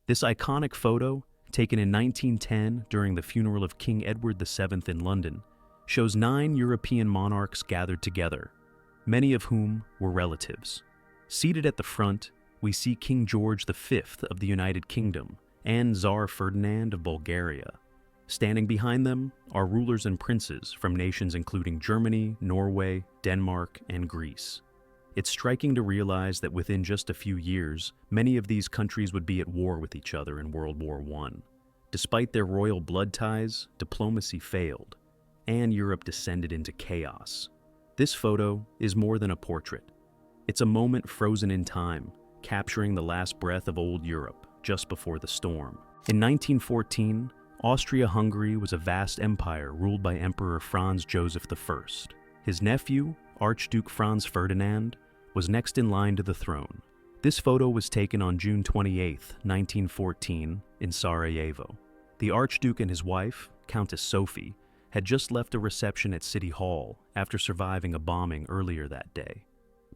This iconic photo, taken in 1910 during the funeral of King Edward VII in London, shows 9 European monarchs gathered together, many of whom were relatives. Seated at the front, we see King George V of the United Kingdom and Tsar Ferdinand of Bulgaria. Standing behind them are rulers and princes from nations including Germany, Norway, Denmark, and Greece. It's striking to realize that within just a few years, many of these countries would be at war with each other in World War I. Despite their royal blood ties, diplomacy failed, and Europe descended into chaos. This photo is more than a portrait. It's a moment frozen in time, capturing the last breath of old Europe just before the storm. In 1914, Austria-Hungary was a vast empire ruled by Emperor Franz Joseph I. His nephew, Archduke Franz Ferdinand, was next in line to the throne. This photo was taken on June 28, 1914, in Sarajevo. The Archduke and his wife, Countess Sophie, had just left a reception at City Hall after surviving a bombing earlier that day.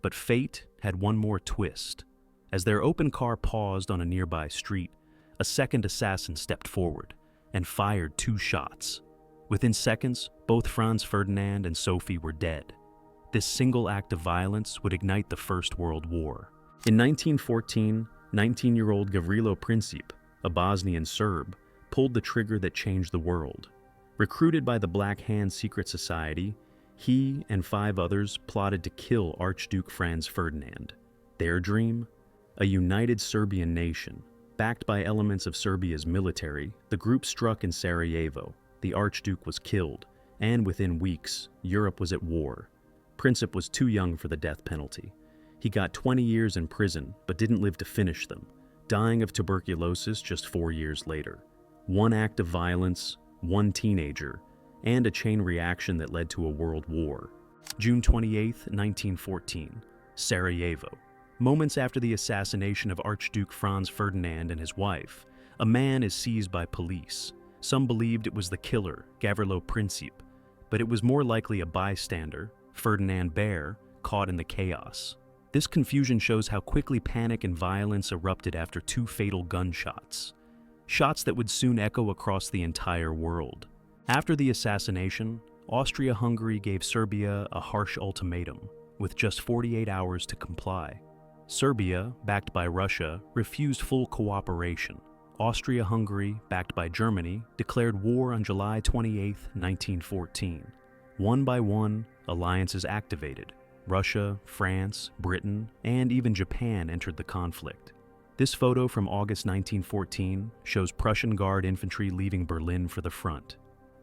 But fate had one more twist. As their open car paused on a nearby street, a second assassin stepped forward and fired 2 shots. Within seconds, both Franz Ferdinand and Sophie were dead. This single act of violence would ignite the First World War. In 1914, 19-year-old Gavrilo Princip, a Bosnian Serb, pulled the trigger that changed the world. Recruited by the Black Hand Secret Society, he and 5 others plotted to kill Archduke Franz Ferdinand. Their dream? A united Serbian nation. Backed by elements of Serbia's military, the group struck in Sarajevo. The Archduke was killed, and within weeks, Europe was at war. Princip was too young for the death penalty. He got 20 years in prison, but didn't live to finish them, dying of tuberculosis just 4 years later. One act of violence, one teenager, and a chain reaction that led to a world war. June 28, 1914, Sarajevo. Moments after the assassination of Archduke Franz Ferdinand and his wife, a man is seized by police. Some believed it was the killer, Gavrilo Princip, but it was more likely a bystander, Ferdinand Bär, caught in the chaos. This confusion shows how quickly panic and violence erupted after 2 fatal gunshots. Shots that would soon echo across the entire world. After the assassination, Austria-Hungary gave Serbia a harsh ultimatum, with just 48 hours to comply. Serbia, backed by Russia, refused full cooperation. Austria-Hungary, backed by Germany, declared war on July 28, 1914. One by one, alliances activated. Russia, France, Britain, and even Japan entered the conflict. This photo from August 1914 shows Prussian Guard infantry leaving Berlin for the front.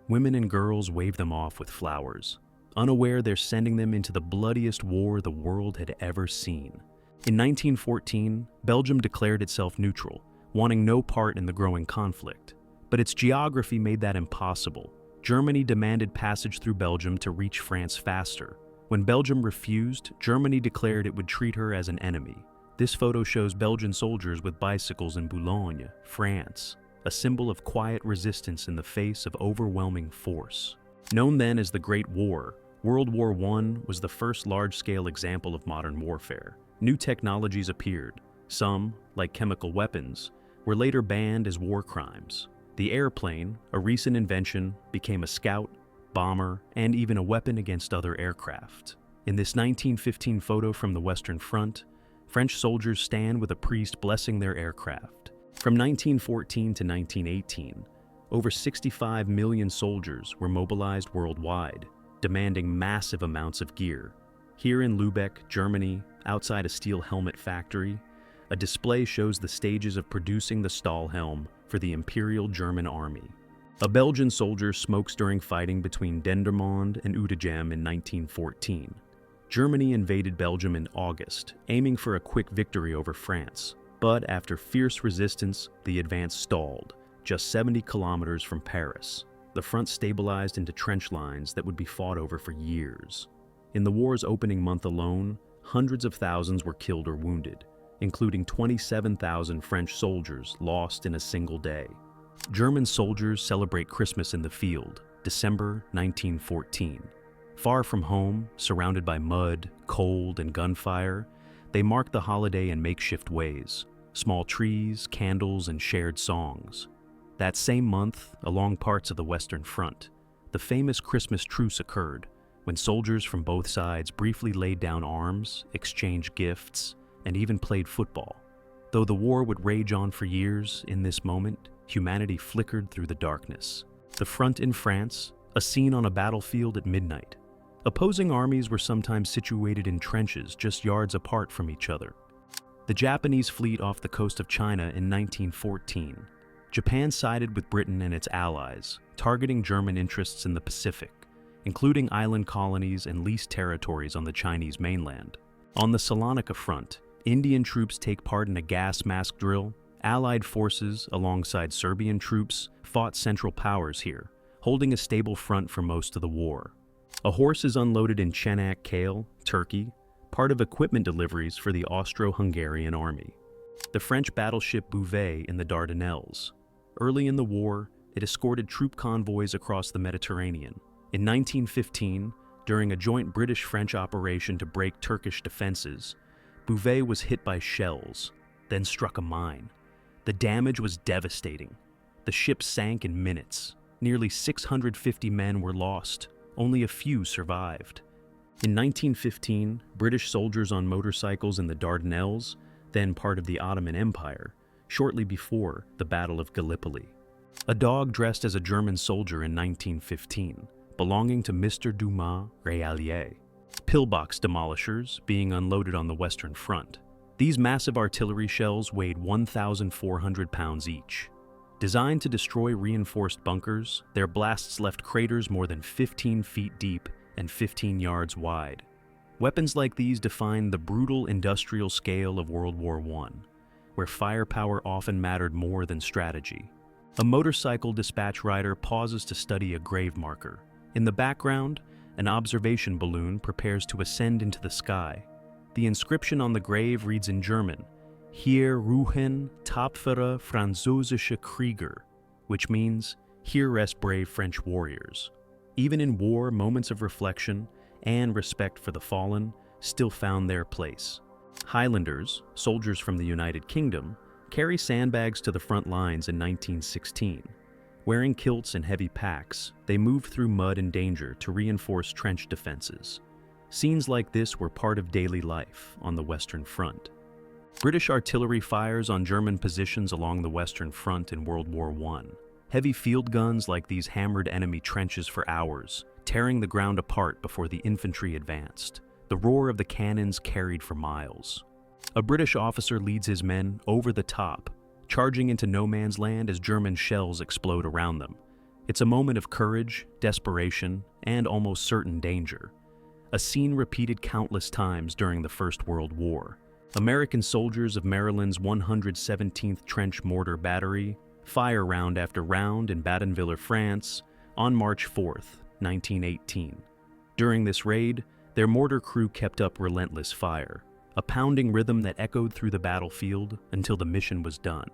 Women and girls wave them off with flowers, unaware they're sending them into the bloodiest war the world had ever seen. In 1914, Belgium declared itself neutral, wanting no part in the growing conflict. But its geography made that impossible. Germany demanded passage through Belgium to reach France faster. When Belgium refused, Germany declared it would treat her as an enemy. This photo shows Belgian soldiers with bicycles in Boulogne, France, a symbol of quiet resistance in the face of overwhelming force. Known then as the Great War, World War I was the first large-scale example of modern warfare. New technologies appeared. Some, like chemical weapons, were later banned as war crimes. The airplane, a recent invention, became a scout, bomber, and even a weapon against other aircraft. In this 1915 photo from the Western Front, French soldiers stand with a priest blessing their aircraft. From 1914 to 1918, over 65 million soldiers were mobilized worldwide, demanding massive amounts of gear. Here in Lübeck, Germany, outside a steel helmet factory, a display shows the stages of producing the Stahlhelm for the Imperial German Army. A Belgian soldier smokes during fighting between Dendermonde and Udegem in 1914. Germany invaded Belgium in August, aiming for a quick victory over France. But after fierce resistance, the advance stalled, just 70 kilometers from Paris. The front stabilized into trench lines that would be fought over for years. In the war's opening month alone, hundreds of thousands were killed or wounded, including 27,000 French soldiers lost in a single day. German soldiers celebrate Christmas in the field, December 1914. Far from home, surrounded by mud, cold, and gunfire, they mark the holiday in makeshift ways. small trees, candles, and shared songs. That same month, along parts of the Western Front, the famous Christmas truce occurred, when soldiers from both sides briefly laid down arms, exchanged gifts, and even played football. Though the war would rage on for years, in this moment, humanity flickered through the darkness. The front in France, a scene on a battlefield at midnight. Opposing armies were sometimes situated in trenches just yards apart from each other. The Japanese fleet off the coast of China in 1914. Japan sided with Britain and its allies, targeting German interests in the Pacific, including island colonies and leased territories on the Chinese mainland. On the Salonika front, Indian troops take part in a gas mask drill. Allied forces, alongside Serbian troops, fought Central Powers here, holding a stable front for most of the war. A horse is unloaded in Çanak Kale, Turkey, part of equipment deliveries for the Austro-Hungarian army. The French battleship Bouvet in the Dardanelles. Early in the war, it escorted troop convoys across the Mediterranean. In 1915, during a joint British-French operation to break Turkish defenses, Bouvet was hit by shells, then struck a mine. The damage was devastating. The ship sank in minutes. Nearly 650 men were lost. Only a few survived. In 1915, British soldiers on motorcycles in the Dardanelles, then part of the Ottoman Empire, shortly before the Battle of Gallipoli. A dog dressed as a German soldier in 1915, belonging to Mr. Dumas Réalier. Pillbox demolishers being unloaded on the Western Front. These massive artillery shells weighed 1,400 pounds each. Designed to destroy reinforced bunkers, their blasts left craters more than 15 feet deep and 15 yards wide. Weapons like these define the brutal industrial scale of World War I, where firepower often mattered more than strategy. A motorcycle dispatch rider pauses to study a grave marker. In the background, an observation balloon prepares to ascend into the sky. The inscription on the grave reads in German, Hier ruhen tapfere französische Krieger, which means, here rest brave French warriors. Even in war, moments of reflection and respect for the fallen still found their place. Highlanders, soldiers from the United Kingdom, carry sandbags to the front lines in 1916. Wearing kilts and heavy packs, they moved through mud and danger to reinforce trench defenses. Scenes like this were part of daily life on the Western Front. British artillery fires on German positions along the Western Front in World War I. Heavy field guns like these hammered enemy trenches for hours, tearing the ground apart before the infantry advanced. The roar of the cannons carried for miles. A British officer leads his men over the top, charging into no man's land as German shells explode around them. It's a moment of courage, desperation, and almost certain danger. A scene repeated countless times during the First World War. American soldiers of Maryland's 117th Trench Mortar Battery fire round after round in Badonviller, France, on March 4th, 1918. During this raid, their mortar crew kept up relentless fire, a pounding rhythm that echoed through the battlefield until the mission was done.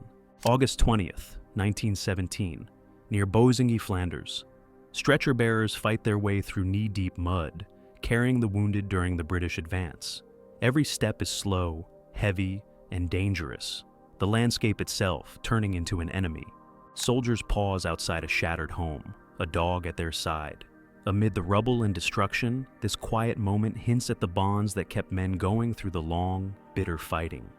August 20th, 1917, near Bozingy, Flanders. Stretcher bearers fight their way through knee-deep mud, carrying the wounded during the British advance. Every step is slow, heavy, and dangerous, the landscape itself turning into an enemy. Soldiers pause outside a shattered home, a dog at their side. Amid the rubble and destruction, this quiet moment hints at the bonds that kept men going through the long, bitter fighting.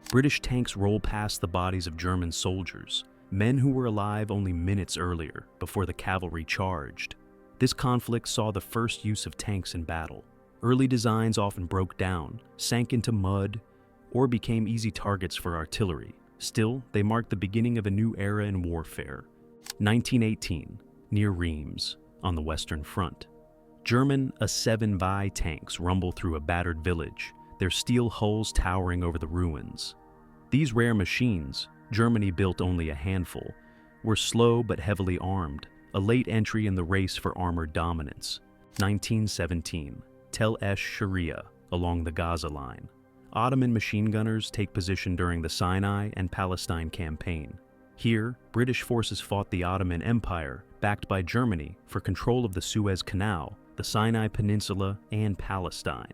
British tanks roll past the bodies of German soldiers, men who were alive only minutes earlier, before the cavalry charged. This conflict saw the first use of tanks in battle. Early designs often broke down, sank into mud, or became easy targets for artillery. Still, they marked the beginning of a new era in warfare. 1918, near Reims, on the Western Front. German A-7 tanks rumble through a battered village, their steel hulls towering over the ruins. These rare machines, Germany built only a handful, were slow but heavily armed, a late entry in the race for armored dominance. 1917, Tel esh-Sharia, along the Gaza line. Ottoman machine gunners take position during the Sinai and Palestine campaign. Here, British forces fought the Ottoman Empire, backed by Germany, for control of the Suez Canal, the Sinai Peninsula, and Palestine,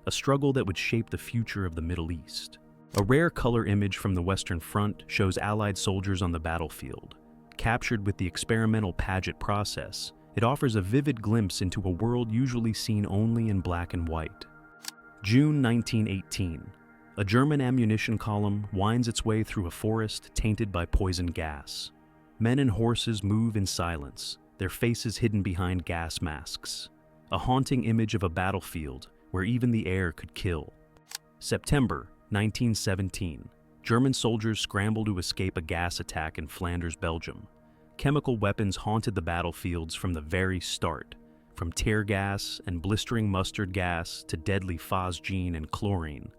a struggle that would shape the future of the Middle East. A rare color image from the Western Front shows Allied soldiers on the battlefield. Captured with the experimental Paget process, it offers a vivid glimpse into a world usually seen only in black and white. June 1918. A German ammunition column winds its way through a forest tainted by poison gas. Men and horses move in silence, their faces hidden behind gas masks. A haunting image of a battlefield where even the air could kill. September 1917. German soldiers scramble to escape a gas attack in Flanders, Belgium. Chemical weapons haunted the battlefields from the very start, from tear gas and blistering mustard gas to deadly phosgene and chlorine.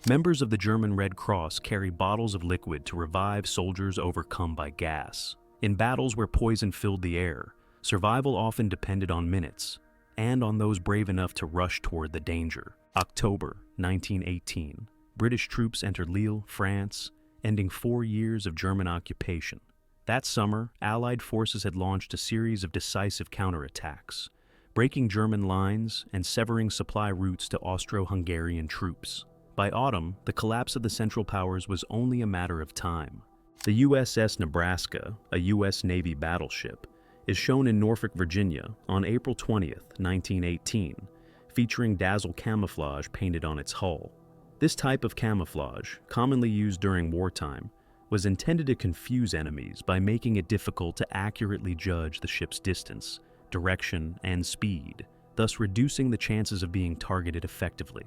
Members of the German Red Cross carry bottles of liquid to revive soldiers overcome by gas. In battles where poison filled the air, survival often depended on minutes, and on those brave enough to rush toward the danger. October 1918. British troops entered Lille, France, ending 4 years of German occupation. That summer, Allied forces had launched a series of decisive counterattacks, breaking German lines and severing supply routes to Austro-Hungarian troops. By autumn, the collapse of the Central Powers was only a matter of time. The USS Nebraska, a U.S. Navy battleship, is shown in Norfolk, Virginia on April 20, 1918, featuring dazzle camouflage painted on its hull. This type of camouflage, commonly used during wartime, was intended to confuse enemies by making it difficult to accurately judge the ship's distance, direction, and speed, thus reducing the chances of being targeted effectively.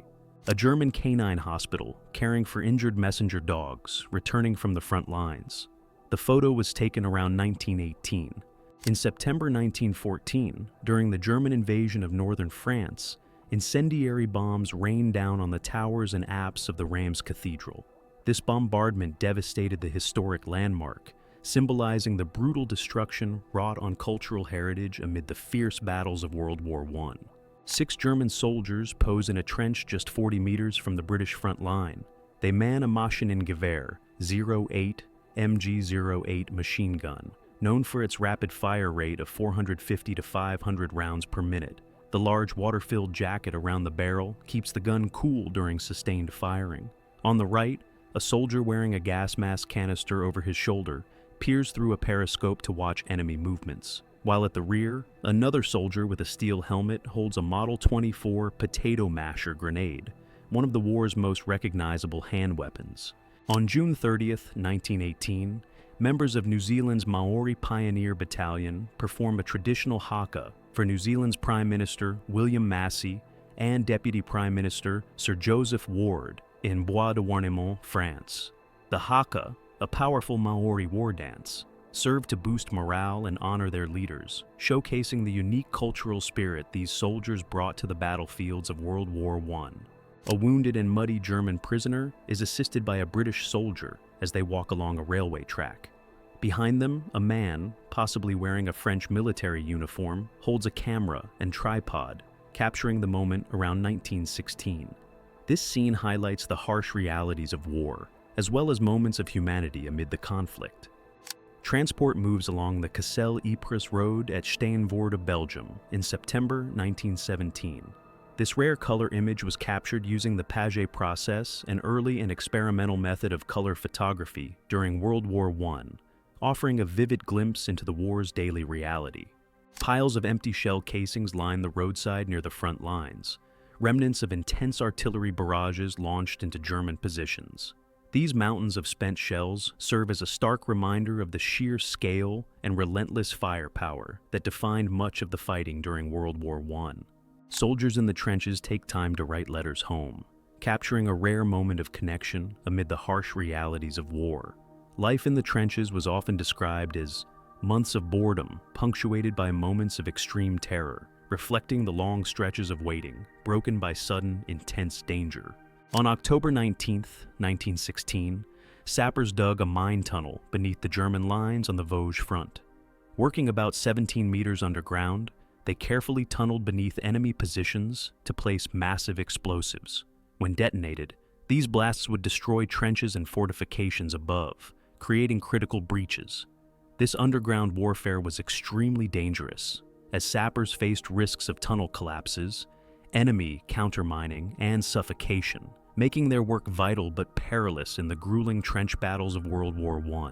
A German canine hospital caring for injured messenger dogs returning from the front lines. The photo was taken around 1918. In September 1914, during the German invasion of northern France, incendiary bombs rained down on the towers and apse of the Reims Cathedral. This bombardment devastated the historic landmark, symbolizing the brutal destruction wrought on cultural heritage amid the fierce battles of World War I. 6 German soldiers pose in a trench just 40 meters from the British front line. They man a Maschinengewehr 08 MG-08 machine gun, known for its rapid fire rate of 450 to 500 rounds per minute. The large water-filled jacket around the barrel keeps the gun cool during sustained firing. On the right, a soldier wearing a gas mask canister over his shoulder peers through a periscope to watch enemy movements. While at the rear, another soldier with a steel helmet holds a Model 24 potato masher grenade, one of the war's most recognizable hand weapons. On June 30, 1918, members of New Zealand's Maori Pioneer Battalion perform a traditional haka for New Zealand's Prime Minister William Massey and Deputy Prime Minister Sir Joseph Ward in Bois de Warnemont, France. The haka, a powerful Maori war dance, served to boost morale and honor their leaders, showcasing the unique cultural spirit these soldiers brought to the battlefields of World War I. A wounded and muddy German prisoner is assisted by a British soldier as they walk along a railway track. Behind them, a man, possibly wearing a French military uniform, holds a camera and tripod, capturing the moment around 1916. This scene highlights the harsh realities of war, as well as moments of humanity amid the conflict. Transport moves along the Cassel-Ypres Road at Steenvoorde, Belgium, in September 1917. This rare color image was captured using the Paget process, an early and experimental method of color photography during World War I, offering a vivid glimpse into the war's daily reality. Piles of empty shell casings line the roadside near the front lines, remnants of intense artillery barrages launched into German positions. These mountains of spent shells serve as a stark reminder of the sheer scale and relentless firepower that defined much of the fighting during World War I. Soldiers in the trenches take time to write letters home, capturing a rare moment of connection amid the harsh realities of war. Life in the trenches was often described as months of boredom, punctuated by moments of extreme terror, reflecting the long stretches of waiting, broken by sudden, intense danger. On October 19, 1916, sappers dug a mine tunnel beneath the German lines on the Vosges front. Working about 17 meters underground, they carefully tunneled beneath enemy positions to place massive explosives. When detonated, these blasts would destroy trenches and fortifications above, creating critical breaches. This underground warfare was extremely dangerous, as sappers faced risks of tunnel collapses, enemy countermining, and suffocation, making their work vital but perilous in the grueling trench battles of World War I.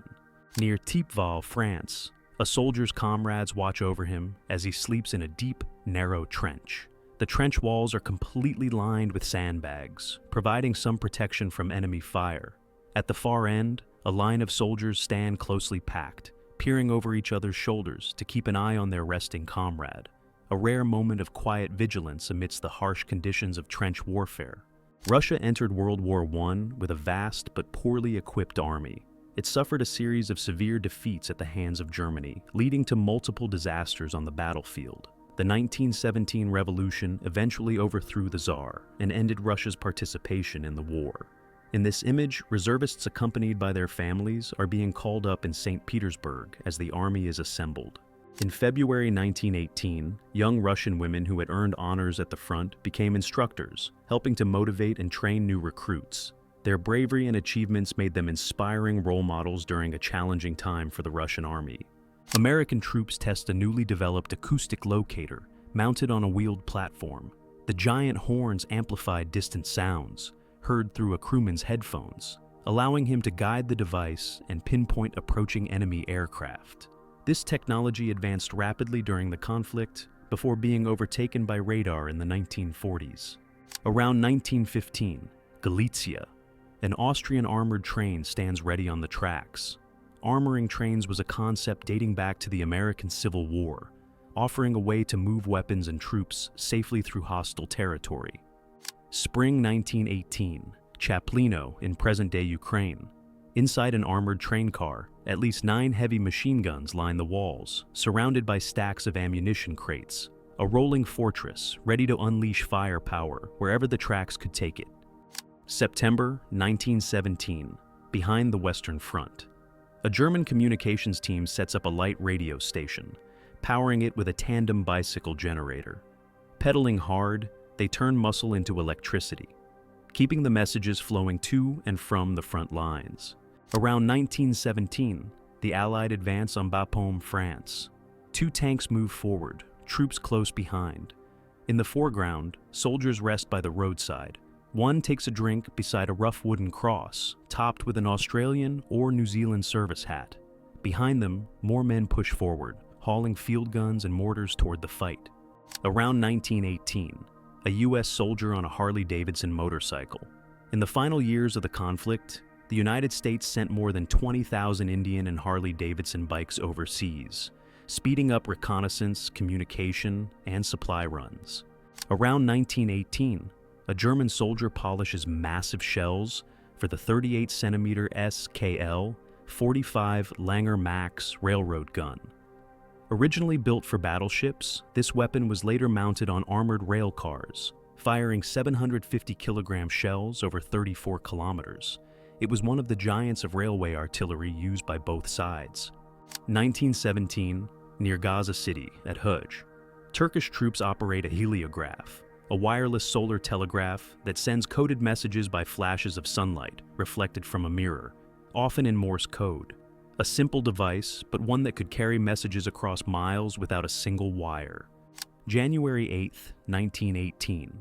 Near Thiepval, France, a soldier's comrades watch over him as he sleeps in a deep, narrow trench. The trench walls are completely lined with sandbags, providing some protection from enemy fire. At the far end, a line of soldiers stand closely packed, peering over each other's shoulders to keep an eye on their resting comrade, a rare moment of quiet vigilance amidst the harsh conditions of trench warfare. Russia entered World War I with a vast but poorly equipped army. It suffered a series of severe defeats at the hands of Germany, leading to multiple disasters on the battlefield. The 1917 revolution eventually overthrew the Tsar and ended Russia's participation in the war. In this image, reservists accompanied by their families are being called up in St. Petersburg as the army is assembled. In February 1918, young Russian women who had earned honors at the front became instructors, helping to motivate and train new recruits. Their bravery and achievements made them inspiring role models during a challenging time for the Russian army. American troops test a newly developed acoustic locator mounted on a wheeled platform. The giant horns amplified distant sounds, heard through a crewman's headphones, allowing him to guide the device and pinpoint approaching enemy aircraft. This technology advanced rapidly during the conflict before being overtaken by radar in the 1940s. Around 1915, Galicia, an Austrian armored train stands ready on the tracks. Armoring trains was a concept dating back to the American Civil War, offering a way to move weapons and troops safely through hostile territory. Spring 1918, Chaplino in present-day Ukraine. Inside an armored train car, at least 9 heavy machine guns line the walls, surrounded by stacks of ammunition crates. A rolling fortress, ready to unleash firepower wherever the tracks could take it. September 1917, behind the Western Front. A German communications team sets up a light radio station, powering it with a tandem bicycle generator. Pedaling hard, they turn muscle into electricity, keeping the messages flowing to and from the front lines. Around 1917, the Allied advance on Bapaume, France. 2 tanks move forward, troops close behind. In the foreground, soldiers rest by the roadside. One takes a drink beside a rough wooden cross, topped with an Australian or New Zealand service hat. Behind them, more men push forward, hauling field guns and mortars toward the fight. Around 1918, a U.S. soldier on a Harley-Davidson motorcycle. In the final years of the conflict, the United States sent more than 20,000 Indian and Harley-Davidson bikes overseas, speeding up reconnaissance, communication, and supply runs. Around 1918, a German soldier polishes massive shells for the 38-centimeter SKL 45 Langer Max railroad gun. Originally built for battleships, this weapon was later mounted on armored rail cars, firing 750-kilogram shells over 34 kilometers. It was one of the giants of railway artillery used by both sides. 1917, near Gaza City at Hajj, Turkish troops operate a heliograph, a wireless solar telegraph that sends coded messages by flashes of sunlight reflected from a mirror, often in Morse code. A simple device, but one that could carry messages across miles without a single wire. January 8, 1918,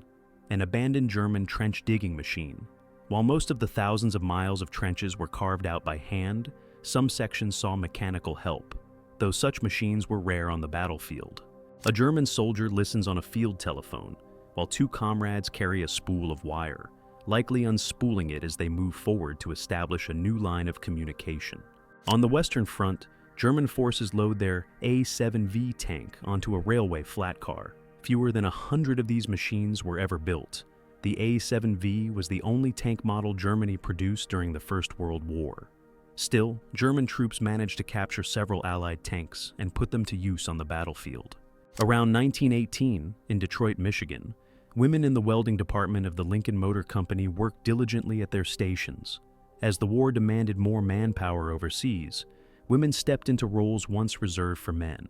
an abandoned German trench digging machine. While most of the thousands of miles of trenches were carved out by hand, some sections saw mechanical help, though such machines were rare on the battlefield. A German soldier listens on a field telephone, while 2 comrades carry a spool of wire, likely unspooling it as they move forward to establish a new line of communication. On the Western Front, German forces load their A7V tank onto a railway flat car. Fewer than 100 of these machines were ever built. The A7V was the only tank model Germany produced during the First World War. Still, German troops managed to capture several Allied tanks and put them to use on the battlefield. Around 1918, in Detroit, Michigan, women in the welding department of the Lincoln Motor Company worked diligently at their stations. As the war demanded more manpower overseas, women stepped into roles once reserved for men,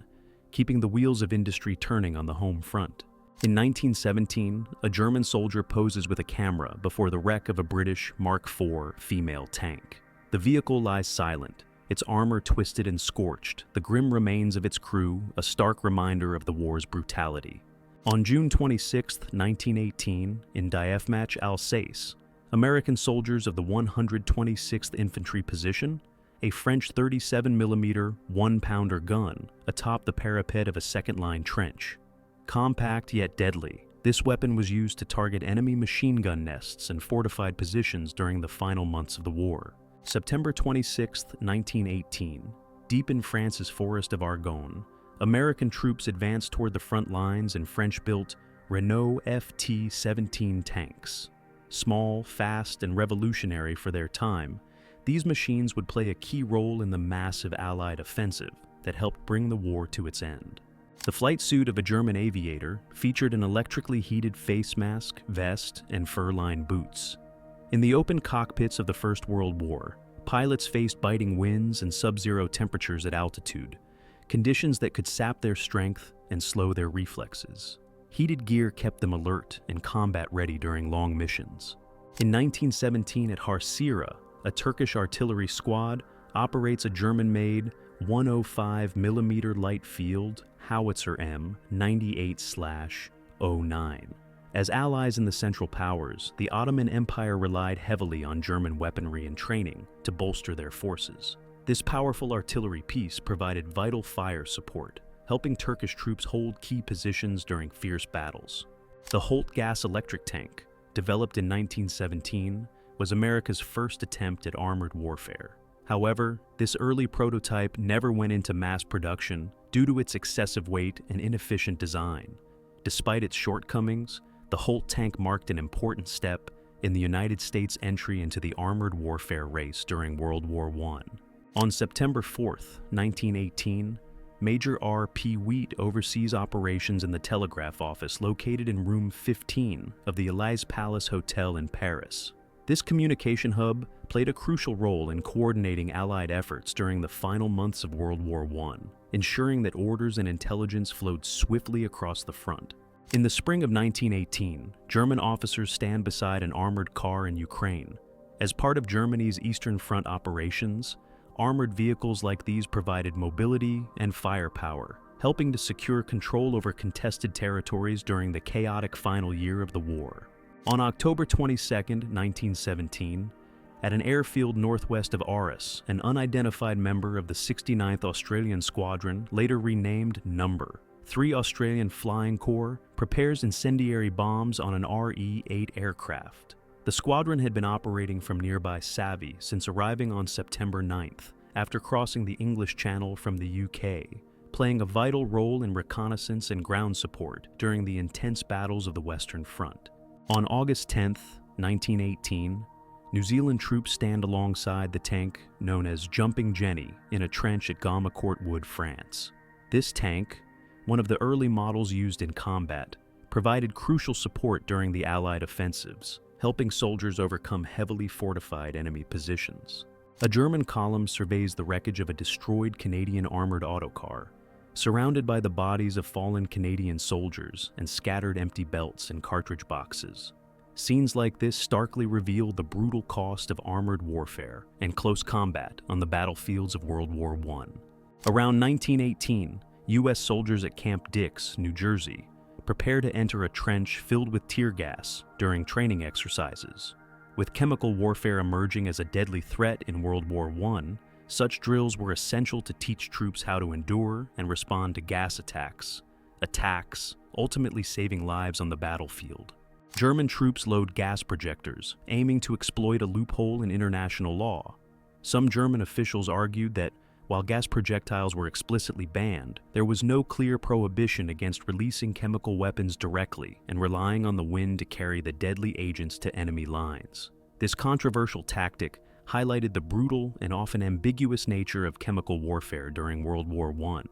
keeping the wheels of industry turning on the home front. In 1917, a German soldier poses with a camera before the wreck of a British Mark IV female tank. The vehicle lies silent, its armor twisted and scorched, the grim remains of its crew a stark reminder of the war's brutality. On June 26, 1918, in Diefmach, Alsace, American soldiers of the 126th Infantry Position, a French 37mm one-pounder gun atop the parapet of a second-line trench. Compact yet deadly, this weapon was used to target enemy machine gun nests and fortified positions during the final months of the war. September 26, 1918, deep in France's forest of Argonne, American troops advanced toward the front lines in French-built Renault FT-17 tanks. Small, fast, and revolutionary for their time, these machines would play a key role in the massive Allied offensive that helped bring the war to its end. The flight suit of a German aviator featured an electrically heated face mask, vest, and fur-lined boots. In the open cockpits of the First World War, pilots faced biting winds and sub-zero temperatures at altitude, conditions that could sap their strength and slow their reflexes. Heated gear kept them alert and combat-ready during long missions. In 1917 at Harcira, a Turkish artillery squad operates a German-made 105mm light field howitzer M98/09. As allies in the Central Powers, the Ottoman Empire relied heavily on German weaponry and training to bolster their forces. This powerful artillery piece provided vital fire support, helping Turkish troops hold key positions during fierce battles. The Holt gas-electric tank, developed in 1917, was America's first attempt at armored warfare. However, this early prototype never went into mass production due to its excessive weight and inefficient design. Despite its shortcomings, the Holt tank marked an important step in the United States' entry into the armored warfare race during World War I. On September 4, 1918, Major R.P. Wheat oversees operations in the telegraph office located in room 15 of the Elysée Palace Hotel in Paris. This communication hub played a crucial role in coordinating Allied efforts during the final months of World War I, ensuring that orders and intelligence flowed swiftly across the front. In the spring of 1918, German officers stand beside an armored car in Ukraine. As part of Germany's Eastern Front operations, armored vehicles like these provided mobility and firepower, helping to secure control over contested territories during the chaotic final year of the war. On October 22, 1917, at an airfield northwest of Arras, an unidentified member of the 69th Australian Squadron, later renamed Number 3 Australian Flying Corps, prepares incendiary bombs on an RE-8 aircraft. The squadron had been operating from nearby Savy since arriving on September 9th, after crossing the English Channel from the UK, playing a vital role in reconnaissance and ground support during the intense battles of the Western Front. On August 10, 1918, New Zealand troops stand alongside the tank known as Jumping Jenny in a trench at Gaumecourt Wood, France. This tank, one of the early models used in combat, provided crucial support during the Allied offensives, helping soldiers overcome heavily fortified enemy positions. A German column surveys the wreckage of a destroyed Canadian armored autocar, surrounded by the bodies of fallen Canadian soldiers and scattered empty belts and cartridge boxes. Scenes like this starkly reveal the brutal cost of armored warfare and close combat on the battlefields of World War I. Around 1918, U.S. soldiers at Camp Dix, New Jersey, prepare to enter a trench filled with tear gas during training exercises. With chemical warfare emerging as a deadly threat in World War I, such drills were essential to teach troops how to endure and respond to gas attacks, ultimately saving lives on the battlefield. German troops load gas projectors, aiming to exploit a loophole in international law. Some German officials argued that while gas projectiles were explicitly banned, there was no clear prohibition against releasing chemical weapons directly and relying on the wind to carry the deadly agents to enemy lines. This controversial tactic highlighted the brutal and often ambiguous nature of chemical warfare during World War I.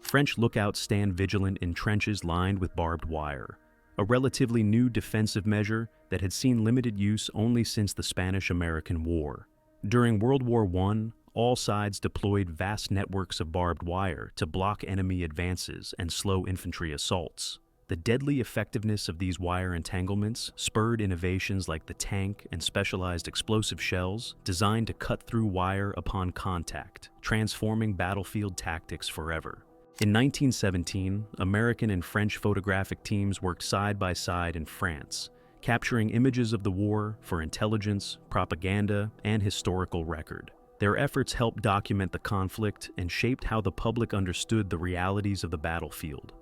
French lookouts stand vigilant in trenches lined with barbed wire, a relatively new defensive measure that had seen limited use only since the Spanish-American War. During World War I, all sides deployed vast networks of barbed wire to block enemy advances and slow infantry assaults. The deadly effectiveness of these wire entanglements spurred innovations like the tank and specialized explosive shells designed to cut through wire upon contact, transforming battlefield tactics forever. In 1917, American and French photographic teams worked side by side in France, capturing images of the war for intelligence, propaganda, and historical record. Their efforts helped document the conflict and shaped how the public understood the realities of the battlefield.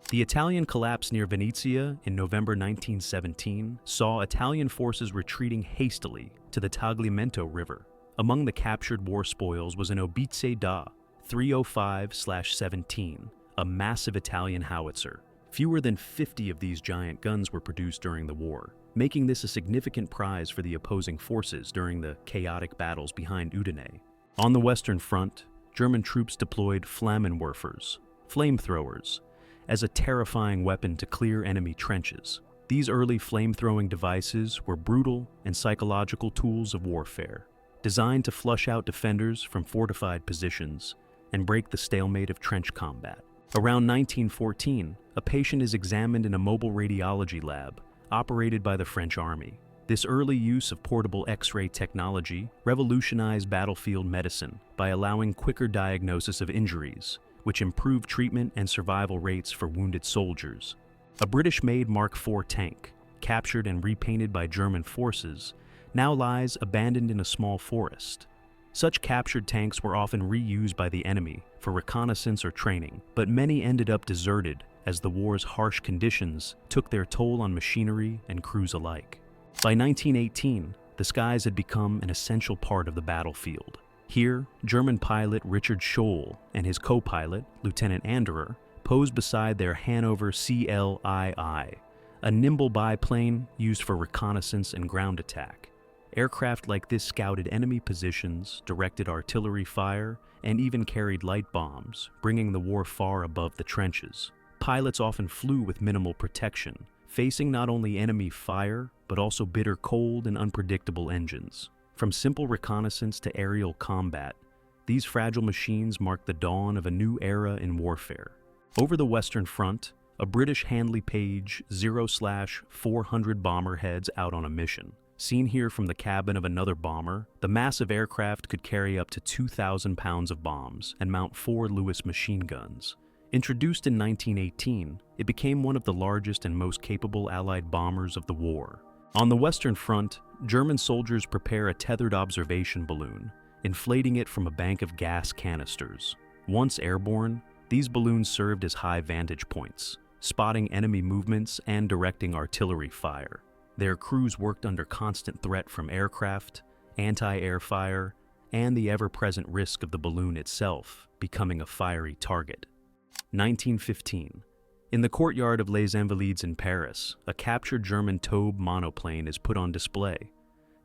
The Italian collapse near Venezia in November 1917 saw Italian forces retreating hastily to the Tagliamento River. Among the captured war spoils was an Obizze da 305/17, a massive Italian howitzer. Fewer than 50 of these giant guns were produced during the war, making this a significant prize for the opposing forces during the chaotic battles behind Udine. On the Western Front, German troops deployed Flammenwerfers, flamethrowers, as a terrifying weapon to clear enemy trenches. These early flame-throwing devices were brutal and psychological tools of warfare, designed to flush out defenders from fortified positions and break the stalemate of trench combat. Around 1914, a patient is examined in a mobile radiology lab operated by the French Army. This early use of portable X-ray technology revolutionized battlefield medicine by allowing quicker diagnosis of injuries, which improved treatment and survival rates for wounded soldiers. A British-made Mark IV tank, captured and repainted by German forces, now lies abandoned in a small forest. Such captured tanks were often reused by the enemy for reconnaissance or training, but many ended up deserted as the war's harsh conditions took their toll on machinery and crews alike. By 1918, the skies had become an essential part of the battlefield. Here, German pilot Richard Scholl and his co-pilot, Lieutenant Anderer, posed beside their Hanover CLII, a nimble biplane used for reconnaissance and ground attack. Aircraft like this scouted enemy positions, directed artillery fire, and even carried light bombs, bringing the war far above the trenches. Pilots often flew with minimal protection, facing not only enemy fire, but also bitter cold and unpredictable engines. From simple reconnaissance to aerial combat, these fragile machines marked the dawn of a new era in warfare. Over the Western Front, a British Handley Page 0/400 bomber heads out on a mission. Seen here from the cabin of another bomber, the massive aircraft could carry up to 2,000 pounds of bombs and mount 4 Lewis machine guns. Introduced in 1918, it became one of the largest and most capable Allied bombers of the war. On the Western Front, German soldiers prepare a tethered observation balloon, inflating it from a bank of gas canisters. Once airborne, these balloons served as high vantage points, spotting enemy movements and directing artillery fire. Their crews worked under constant threat from aircraft, anti-air fire, and the ever-present risk of the balloon itself becoming a fiery target. 1915. In the courtyard of Les Invalides in Paris, a captured German Taube monoplane is put on display.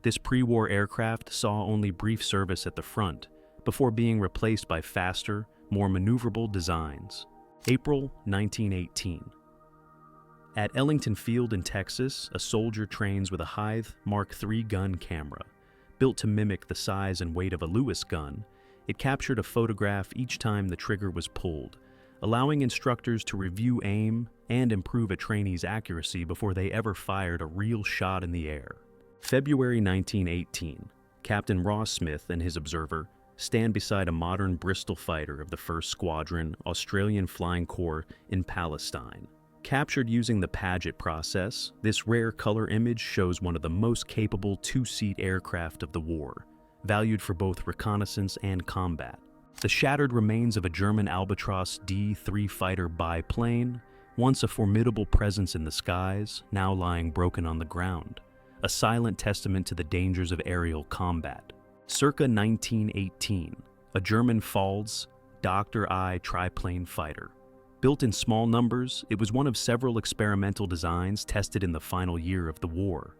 This pre-war aircraft saw only brief service at the front, before being replaced by faster, more maneuverable designs. April 1918. At Ellington Field in Texas, a soldier trains with a Hythe Mark III gun camera. Built to mimic the size and weight of a Lewis gun, it captured a photograph each time the trigger was pulled, allowing instructors to review aim and improve a trainee's accuracy before they ever fired a real shot in the air. February 1918. Captain Ross Smith and his observer stand beside a modern Bristol fighter of the 1st Squadron, Australian Flying Corps in Palestine. Captured using the Paget process, this rare color image shows one of the most capable two-seat aircraft of the war, valued for both reconnaissance and combat. The shattered remains of a German Albatros D-3 fighter biplane, once a formidable presence in the skies, now lying broken on the ground, a silent testament to the dangers of aerial combat. Circa 1918, a German Pfalz Dr. I triplane fighter. Built in small numbers, it was one of several experimental designs tested in the final year of the war.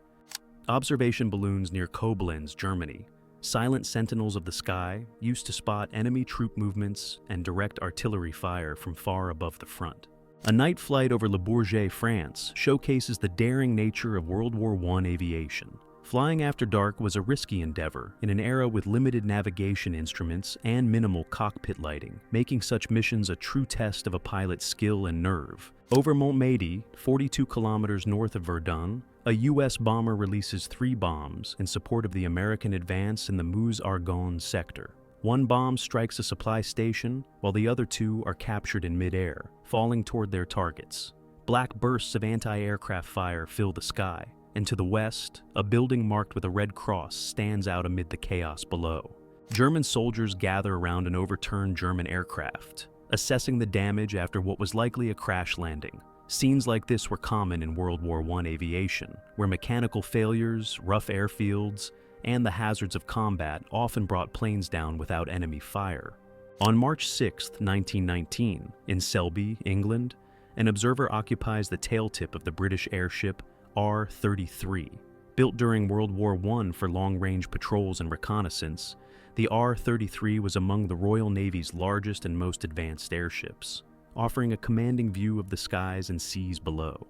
Observation balloons near Koblenz, Germany, silent sentinels of the sky, used to spot enemy troop movements and direct artillery fire from far above the front. A night flight over Le Bourget, France, showcases the daring nature of World War I aviation. Flying after dark was a risky endeavor in an era with limited navigation instruments and minimal cockpit lighting, making such missions a true test of a pilot's skill and nerve. Over Montmedy, 42 kilometers north of Verdun, a U.S. bomber releases 3 bombs in support of the American advance in the Meuse-Argonne sector. One bomb strikes a supply station, while the other 2 are captured in mid-air, falling toward their targets. Black bursts of anti-aircraft fire fill the sky, and to the west, a building marked with a red cross stands out amid the chaos below. German soldiers gather around an overturned German aircraft, assessing the damage after what was likely a crash landing. Scenes like this were common in World War I aviation, where mechanical failures, rough airfields, and the hazards of combat often brought planes down without enemy fire. On March 6, 1919, in Selby, England, an observer occupies the tailtip of the British airship R-33. Built during World War I for long-range patrols and reconnaissance, the R-33 was among the Royal Navy's largest and most advanced airships, offering a commanding view of the skies and seas below.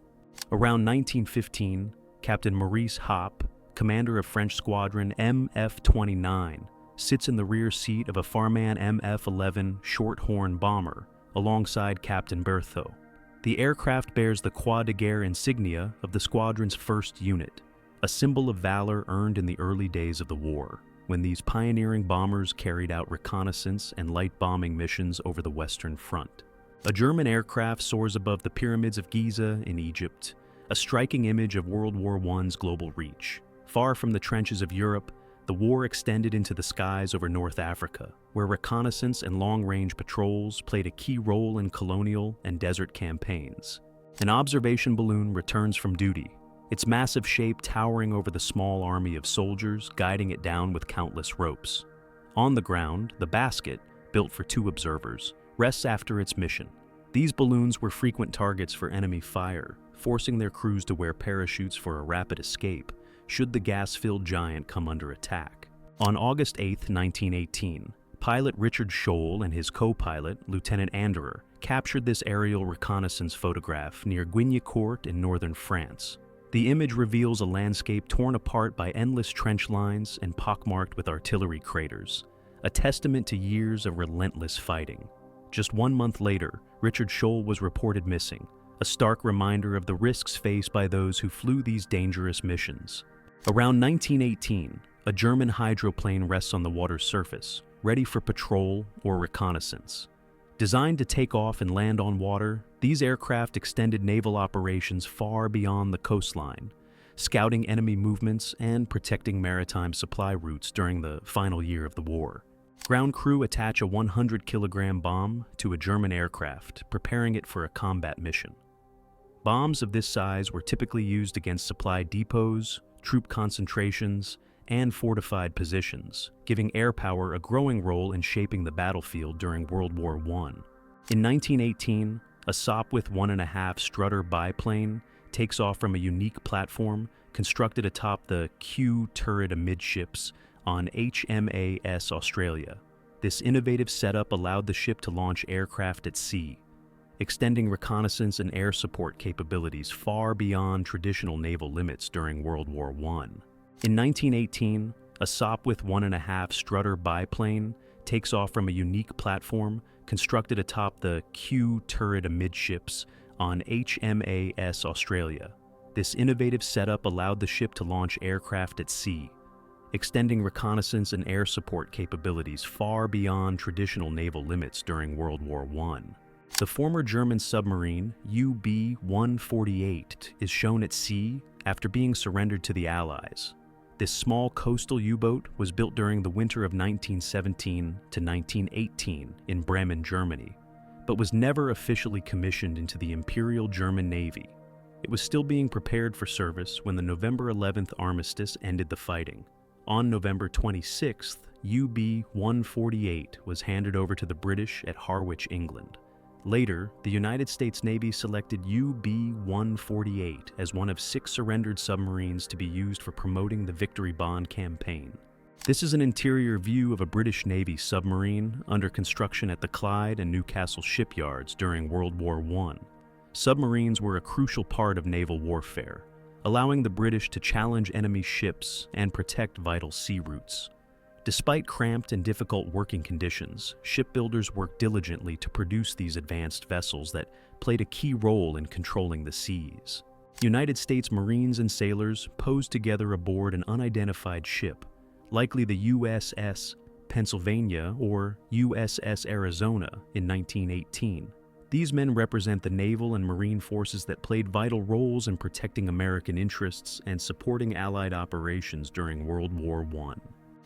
Around 1915, Captain Maurice Hoppe, commander of French Squadron MF-29, sits in the rear seat of a Farman MF-11 Shorthorn bomber alongside Captain Berthaud. The aircraft bears the Croix de Guerre insignia of the squadron's first unit, a symbol of valor earned in the early days of the war, when these pioneering bombers carried out reconnaissance and light bombing missions over the Western Front. A German aircraft soars above the pyramids of Giza in Egypt, a striking image of World War I's global reach. Far from the trenches of Europe, the war extended into the skies over North Africa, where reconnaissance and long-range patrols played a key role in colonial and desert campaigns. An observation balloon returns from duty, its massive shape towering over the small army of soldiers guiding it down with countless ropes. On the ground, the basket, built for 2 observers, rests after its mission. These balloons were frequent targets for enemy fire, forcing their crews to wear parachutes for a rapid escape should the gas-filled giant come under attack. On August 8, 1918, pilot Richard Scholl and his co-pilot, Lieutenant Anderer, captured this aerial reconnaissance photograph near Guignecourt in northern France. The image reveals a landscape torn apart by endless trench lines and pockmarked with artillery craters, a testament to years of relentless fighting. Just 1 month later, Richard Scholl was reported missing, a stark reminder of the risks faced by those who flew these dangerous missions. Around 1918, a German hydroplane rests on the water's surface, ready for patrol or reconnaissance. Designed to take off and land on water, these aircraft extended naval operations far beyond the coastline, scouting enemy movements and protecting maritime supply routes during the final year of the war. Ground crew attach a 100-kilogram bomb to a German aircraft, preparing it for a combat mission. Bombs of this size were typically used against supply depots, troop concentrations, and fortified positions, giving air power a growing role in shaping the battlefield during World War I. In 1918, a Sopwith 1.5 Strutter biplane takes off from a unique platform constructed atop the Q turret amidships on HMAS Australia. This innovative setup allowed the ship to launch aircraft at sea, extending reconnaissance and air support capabilities far beyond traditional naval limits during World War I. In 1918, a Sopwith 1.5 Strutter biplane takes off from a unique platform constructed atop the Q turret amidships on HMAS Australia. This innovative setup allowed the ship to launch aircraft at sea, extending reconnaissance and air support capabilities far beyond traditional naval limits during World War I. The former German submarine UB-148 is shown at sea after being surrendered to the Allies. This small coastal U-boat was built during the winter of 1917 to 1918 in Bremen, Germany, but was never officially commissioned into the Imperial German Navy. It was still being prepared for service when the November 11th armistice ended the fighting. On November 26th, UB-148 was handed over to the British at Harwich, England. Later, the United States Navy selected UB-148 as one of 6 surrendered submarines to be used for promoting the Victory Bond campaign. This is an interior view of a British Navy submarine under construction at the Clyde and Newcastle shipyards during World War I. Submarines were a crucial part of naval warfare, allowing the British to challenge enemy ships and protect vital sea routes. Despite cramped and difficult working conditions, shipbuilders worked diligently to produce these advanced vessels that played a key role in controlling the seas. United States Marines and sailors posed together aboard an unidentified ship, likely the USS Pennsylvania or USS Arizona in 1918. These men represent the naval and marine forces that played vital roles in protecting American interests and supporting Allied operations during World War I.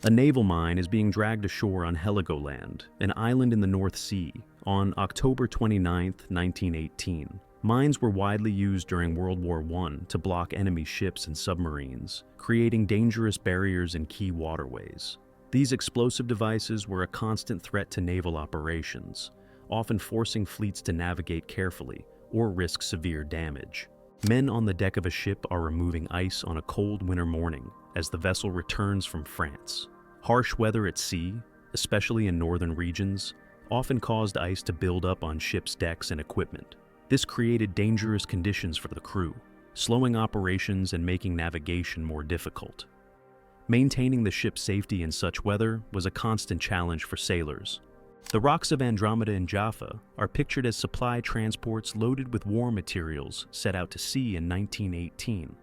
A naval mine is being dragged ashore on Heligoland, an island in the North Sea, on October 29, 1918. Mines were widely used during World War I to block enemy ships and submarines, creating dangerous barriers in key waterways. These explosive devices were a constant threat to naval operations, often forcing fleets to navigate carefully or risk severe damage. Men on the deck of a ship are removing ice on a cold winter morning as the vessel returns from France. Harsh weather at sea, especially in northern regions, often caused ice to build up on ships' decks and equipment. This created dangerous conditions for the crew, slowing operations and making navigation more difficult. Maintaining the ship's safety in such weather was a constant challenge for sailors. The rocks of Andromeda and Jaffa are pictured as supply transports loaded with war materials set out to sea in 1918.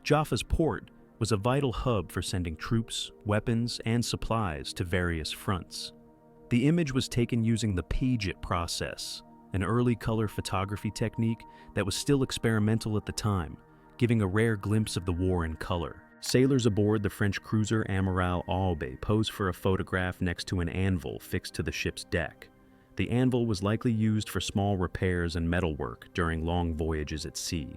Jaffa's port was a vital hub for sending troops, weapons, and supplies to various fronts. The image was taken using the page-it process, an early color photography technique that was still experimental at the time, giving a rare glimpse of the war in color. Sailors aboard the French cruiser Amiral Aube pose for a photograph next to an anvil fixed to the ship's deck. The anvil was likely used for small repairs and metalwork during long voyages at sea.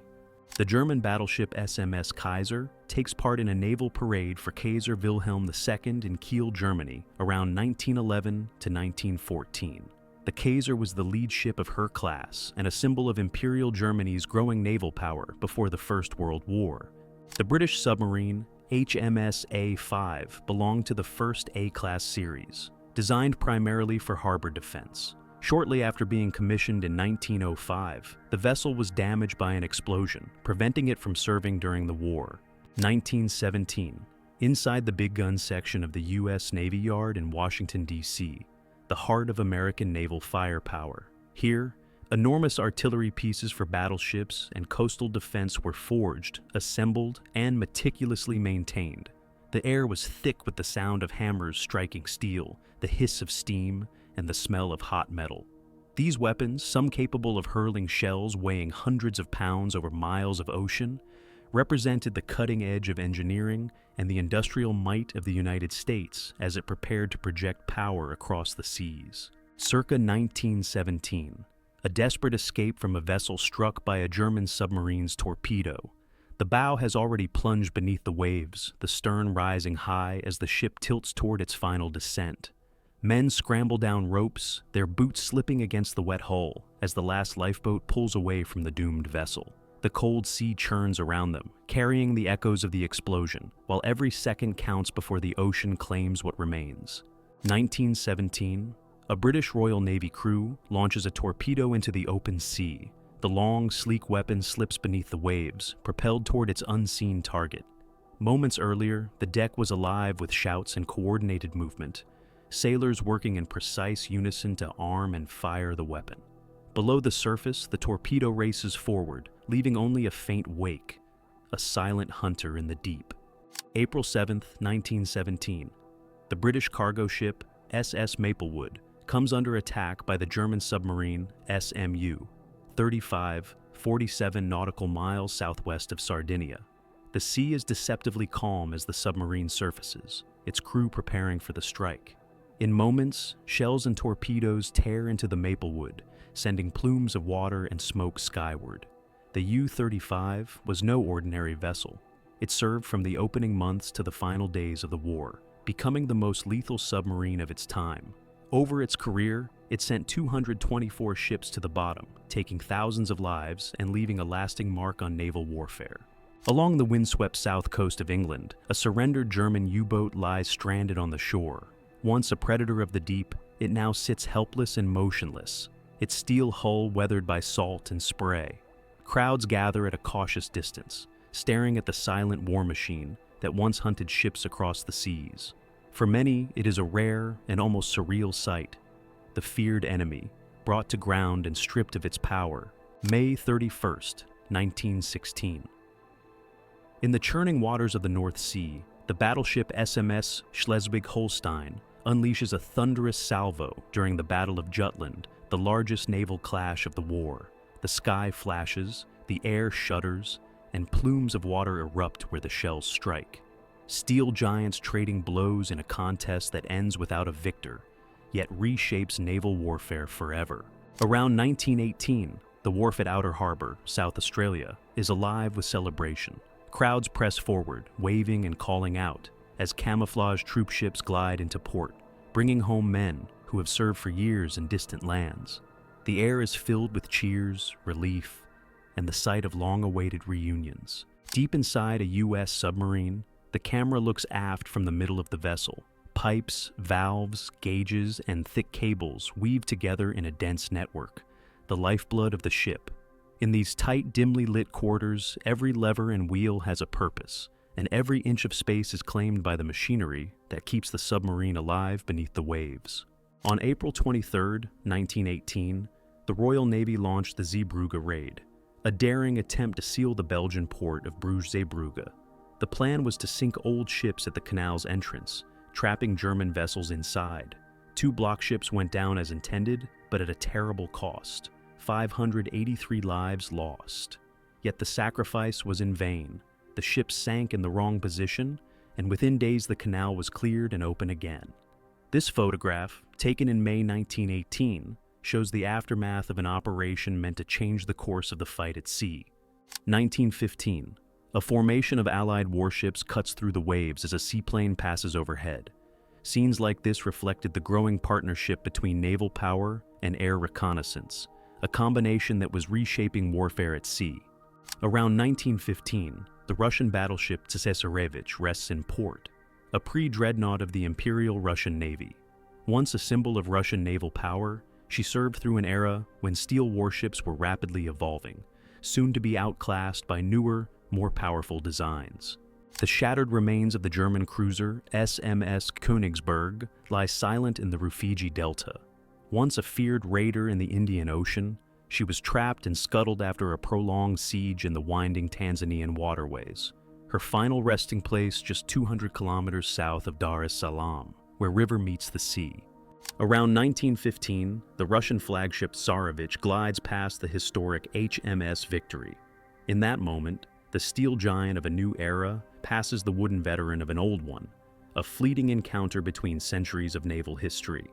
The German battleship SMS Kaiser takes part in a naval parade for Kaiser Wilhelm II in Kiel, Germany, around 1911 to 1914. The Kaiser was the lead ship of her class and a symbol of Imperial Germany's growing naval power before the First World War. The British submarine HMS A5 belonged to the first A-class series, designed primarily for harbor defense. Shortly after being commissioned in 1905, the vessel was damaged by an explosion, preventing it from serving during the war. 1917. Inside the big gun section of the U.S. Navy Yard in Washington, D.C., the heart of American naval firepower. Here, enormous artillery pieces for battleships and coastal defense were forged, assembled, and meticulously maintained. The air was thick with the sound of hammers striking steel, the hiss of steam, and the smell of hot metal. These weapons, some capable of hurling shells weighing hundreds of pounds over miles of ocean, represented the cutting edge of engineering and the industrial might of the United States as it prepared to project power across the seas. Circa 1917. A desperate escape from a vessel struck by a German submarine's torpedo. The bow has already plunged beneath the waves, the stern rising high as the ship tilts toward its final descent. Men scramble down ropes, their boots slipping against the wet hull as the last lifeboat pulls away from the doomed vessel. The cold sea churns around them, carrying the echoes of the explosion, while every second counts before the ocean claims what remains. 1917. A British Royal Navy crew launches a torpedo into the open sea. The long, sleek weapon slips beneath the waves, propelled toward its unseen target. Moments earlier, the deck was alive with shouts and coordinated movement, sailors working in precise unison to arm and fire the weapon. Below the surface, the torpedo races forward, leaving only a faint wake, a silent hunter in the deep. April 7, 1917. The British cargo ship SS Maplewood comes under attack by the German submarine SMU, 47 nautical miles southwest of Sardinia. The sea is deceptively calm as the submarine surfaces, its crew preparing for the strike. In moments, shells and torpedoes tear into the Maplewood, sending plumes of water and smoke skyward. The U-35 was no ordinary vessel. It served from the opening months to the final days of the war, becoming the most lethal submarine of its time. Over its career, it sent 224 ships to the bottom, taking thousands of lives and leaving a lasting mark on naval warfare. Along the windswept south coast of England, a surrendered German U-boat lies stranded on the shore. Once a predator of the deep, it now sits helpless and motionless, its steel hull weathered by salt and spray. Crowds gather at a cautious distance, staring at the silent war machine that once hunted ships across the seas. For many, it is a rare and almost surreal sight. The feared enemy, brought to ground and stripped of its power. May 31st, 1916. In the churning waters of the North Sea, the battleship SMS Schleswig-Holstein unleashes a thunderous salvo during the Battle of Jutland, the largest naval clash of the war. The sky flashes, the air shudders, and plumes of water erupt where the shells strike. Steel giants trading blows in a contest that ends without a victor, yet reshapes naval warfare forever. Around 1918, the wharf at Outer Harbor, South Australia, is alive with celebration. Crowds press forward, waving and calling out, as camouflage troop ships glide into port, bringing home men who have served for years in distant lands. The air is filled with cheers, relief, and the sight of long-awaited reunions. Deep inside a U.S. submarine, the camera looks aft from the middle of the vessel. Pipes, valves, gauges, and thick cables weave together in a dense network, the lifeblood of the ship. In these tight, dimly lit quarters, every lever and wheel has a purpose, and every inch of space is claimed by the machinery that keeps the submarine alive beneath the waves. On April 23, 1918, the Royal Navy launched the Zeebrugge raid, a daring attempt to seal the Belgian port of Bruges-Zeebrugge. The plan was to sink old ships at the canal's entrance, trapping German vessels inside. 2 block ships went down as intended, but at a terrible cost. 583 lives lost. Yet the sacrifice was in vain. The ships sank in the wrong position, and within days the canal was cleared and open again. This photograph, taken in May 1918, shows the aftermath of an operation meant to change the course of the fight at sea. 1915. A formation of Allied warships cuts through the waves as a seaplane passes overhead. Scenes like this reflected the growing partnership between naval power and air reconnaissance, a combination that was reshaping warfare at sea. Around 1915, the Russian battleship Tsesarevich rests in port, a pre-dreadnought of the Imperial Russian Navy. Once a symbol of Russian naval power, she served through an era when steel warships were rapidly evolving, soon to be outclassed by newer, more powerful designs. The shattered remains of the German cruiser SMS Königsberg lie silent in the Rufiji Delta. Once a feared raider in the Indian Ocean, she was trapped and scuttled after a prolonged siege in the winding Tanzanian waterways. Her final resting place just 200 kilometers south of Dar es Salaam, where river meets the sea. Around 1915, the Russian flagship Tsarevich glides past the historic HMS Victory. In that moment, the steel giant of a new era passes the wooden veteran of an old one, a fleeting encounter between centuries of naval history.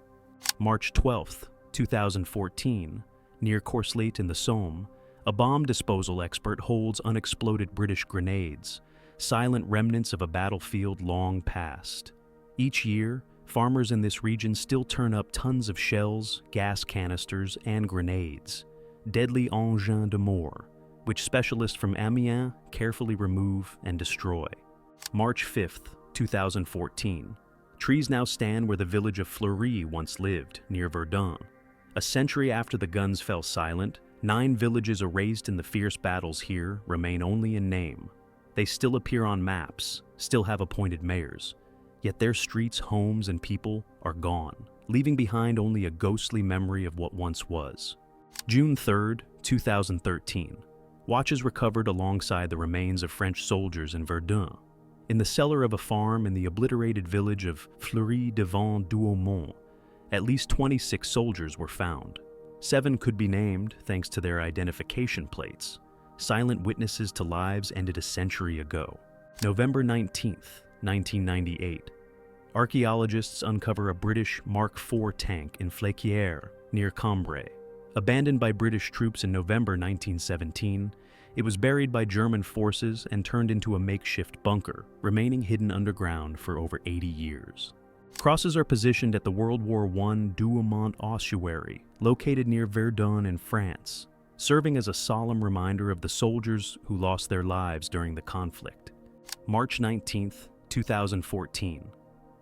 March 12, 2014, near Courcelette in the Somme, a bomb disposal expert holds unexploded British grenades, silent remnants of a battlefield long past. Each year, farmers in this region still turn up tons of shells, gas canisters, and grenades, deadly engins de mort, which specialists from Amiens carefully remove and destroy. March 5, 2014. Trees now stand where the village of Fleury once lived, near Verdun. A century after the guns fell silent, 9 villages erased in the fierce battles here remain only in name. They still appear on maps, still have appointed mayors, yet their streets, homes, and people are gone, leaving behind only a ghostly memory of what once was. June 3, 2013. Watches recovered alongside the remains of French soldiers in Verdun. In the cellar of a farm in the obliterated village of Fleury-devant-Douaumont, at least 26 soldiers were found. 7 could be named thanks to their identification plates. Silent witnesses to lives ended a century ago. November 19, 1998. Archaeologists uncover a British Mark IV tank in Fléquières, near Cambrai. Abandoned by British troops in November 1917, it was buried by German forces and turned into a makeshift bunker, remaining hidden underground for over 80 years. Crosses are positioned at the World War I Douaumont ossuary, located near Verdun in France, serving as a solemn reminder of the soldiers who lost their lives during the conflict. March 19, 2014.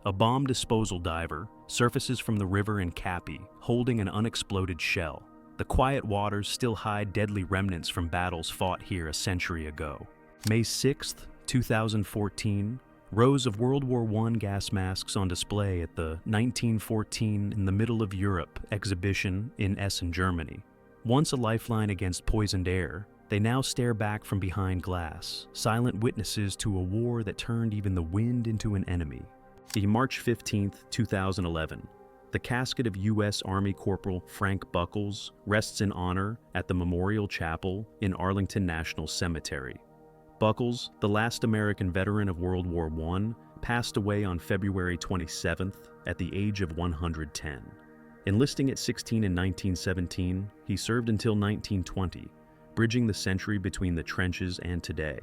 A bomb disposal diver surfaces from the river in Capi, holding an unexploded shell. The quiet waters still hide deadly remnants from battles fought here a century ago. May 6, 2014, rows of World War I gas masks on display at the 1914 In the Middle of Europe exhibition in Essen, Germany. Once a lifeline against poisoned air, they now stare back from behind glass, silent witnesses to a war that turned even the wind into an enemy. March 15, 2011. The casket of U.S. Army Corporal Frank Buckles rests in honor at the Memorial Chapel in Arlington National Cemetery. Buckles, the last American veteran of World War I, passed away on February 27th at the age of 110. Enlisting at 16 in 1917, he served until 1920, bridging the century between the trenches and today.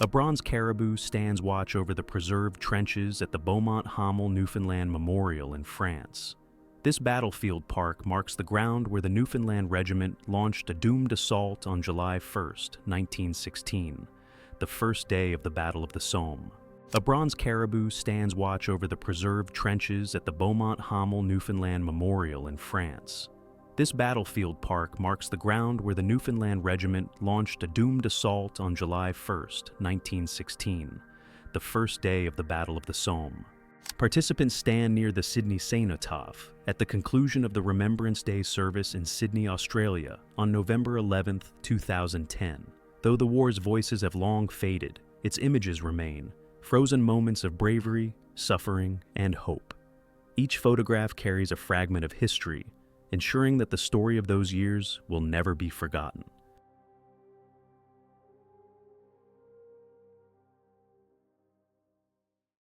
A bronze caribou stands watch over the preserved trenches at the Beaumont-Hamel Newfoundland Memorial in France. This battlefield park marks the ground where the Newfoundland Regiment launched a doomed assault on July 1, 1916, the first day of the Battle of the Somme. A bronze caribou stands watch over the preserved trenches at the Beaumont-Hamel Newfoundland Memorial in France. This battlefield park marks the ground where the Newfoundland Regiment launched a doomed assault on July 1, 1916, the first day of the Battle of the Somme. Participants stand near the Sydney Cenotaph at the conclusion of the Remembrance Day service in Sydney, Australia on November 11, 2010. Though the war's voices have long faded, its images remain, frozen moments of bravery, suffering, and hope. Each photograph carries a fragment of history, ensuring that the story of those years will never be forgotten.